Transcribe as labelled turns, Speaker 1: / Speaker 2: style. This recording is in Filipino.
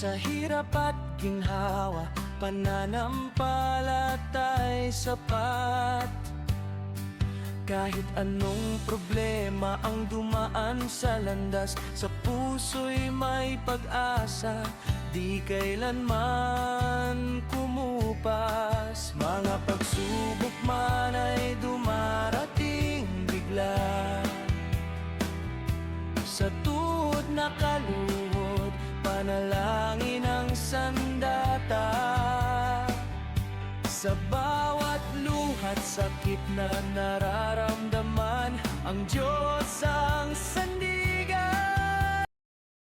Speaker 1: Sa hirap at ginhawa, pananampalatay sapat. Kahit anong problema ang dumaan sa landas, sa puso'y may pag-asa, di kailanman kumupas. Mga pagsubok man ay dumarating bigla, sa tuod na kaluhod, panalangin ang sandata. Sa bawat luhat, sakit na nararamdaman,